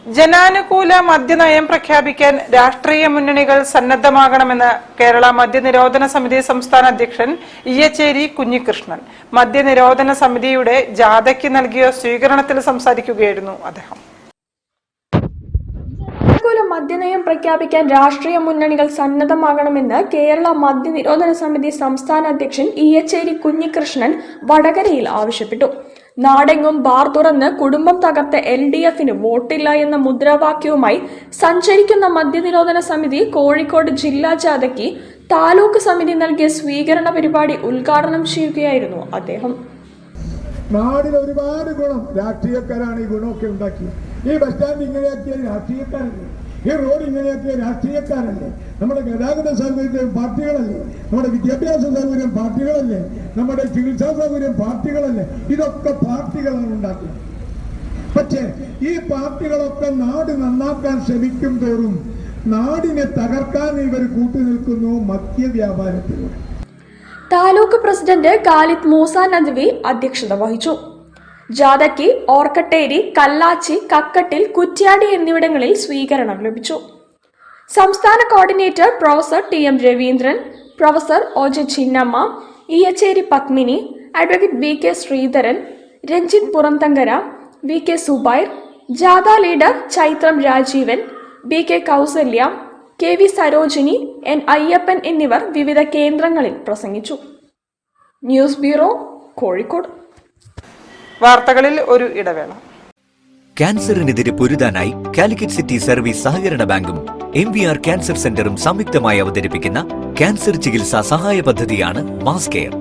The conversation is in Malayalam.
ജനാനുകൂല മദ്യനയം പ്രഖ്യാപിക്കാൻ രാഷ്ട്രീയ മുന്നണികൾ സന്നദ്ധമാകണമെന്ന് കേരള മദ്യനിരോധന സമിതി സംസ്ഥാന അധ്യക്ഷൻ ഇയ്യച്ചേരി കുഞ്ഞികൃഷ്ണൻ മദ്യനിരോധന സമിതിയുടെ ജാഥയ്ക്ക് നൽകിയ സ്വീകരണത്തിൽ സംസാരിക്കുകയായിരുന്നു അദ്ദേഹം. ജനാനുകൂല മദ്യനയം പ്രഖ്യാപിക്കാൻ രാഷ്ട്രീയ മുന്നണികൾ സന്നദ്ധമാകണമെന്ന് കേരള മദ്യനിരോധന സമിതി സംസ്ഥാന അധ്യക്ഷൻ ഇയ്യച്ചേരി കുഞ്ഞികൃഷ്ണൻ വടകരയിൽ ആവശ്യപ്പെട്ടു. നാടെങ്ങും ബാർ തുറന്ന് കുടുംബം തകർത്ത LDFന് വോട്ടില്ല എന്ന മുദ്രാവാക്യവുമായി സഞ്ചരിക്കുന്ന മദ്യനിരോധന സമിതി കോഴിക്കോട് ജില്ലാ ജാഥയ്ക്ക് താലൂക്ക് സമിതി നൽകിയ സ്വീകരണ പരിപാടി ഉദ്ഘാടനം ചെയ്യുകയായിരുന്നു അദ്ദേഹം. നാടിന് ഒരുപാട് ഗുണം രാഷ്ട്രീയക്കാരാണ് ഈ ഗുണമൊക്കെ ഉണ്ടാക്കി. ഈ ബസ് സ്റ്റാൻഡ് ഇങ്ങനെയാക്കിയ രാഷ്ട്രീയക്കാരല്ലേ, ഈ റോഡ് ഇങ്ങനെയാക്കിയ രാഷ്ട്രീയക്കാരല്ലേ, നമ്മുടെ ഗതാഗത സൗകര്യം പാർട്ടികളല്ലേ, നമ്മുടെ വിദ്യാഭ്യാസ സൗകര്യം പാർട്ടികളല്ലേ, നമ്മുടെ ചികിത്സാ സൗകര്യം പാർട്ടികളല്ലേ, ഇതൊക്കെ പാർട്ടികളാണ് ഉണ്ടാക്കുന്നത്. പക്ഷേ ഈ പാർട്ടികളൊക്കെ നാട് നന്നാക്കാൻ ശ്രമിക്കും തോറും നാടിനെ തകർക്കാൻ ഇവർ കൂട്ടുനിൽക്കുന്നു മദ്യവ്യാപാരത്തിലൂടെ. താലൂക്ക് പ്രസിഡന്റ് ഖാലിദ് മൂസ നദ്വി അധ്യക്ഷത വഹിച്ചു. ജാഥയ്ക്ക് ഓർക്കട്ടേരി, കല്ലാച്ചി, കക്കട്ടിൽ, കുറ്റ്യാടി എന്നിവിടങ്ങളിൽ സ്വീകരണം ലഭിച്ചു. സംസ്ഥാന coordinator professor TM Raveendran, professor OJ Chinnamma, Iyyacheri Padmini, advocate VK Sreedharan, Ranjith Purathankara, VK Zubair, ജാഥ leader Chaithram Rajeevan, BK Kausalya, KV Sarojini, N Ayyappan എന്നിവർ വിവിധ കേന്ദ്രങ്ങളിൽ പ്രസംഗിച്ചു. News bureau, Kozhikode. വാർത്തകളിൽ ഒരു ഇടവേള. ക്യാൻസറിനെതിരെ പൊരുതാനായി കാലിക്കറ്റ് സിറ്റി സർവീസ് സഹകരണ ബാങ്കും MVR ക്യാൻസർ സെന്ററും സംയുക്തമായി അവതരിപ്പിക്കുന്ന ക്യാൻസർ ചികിത്സാ സഹായ പദ്ധതിയാണ് മാസ് കെയർ.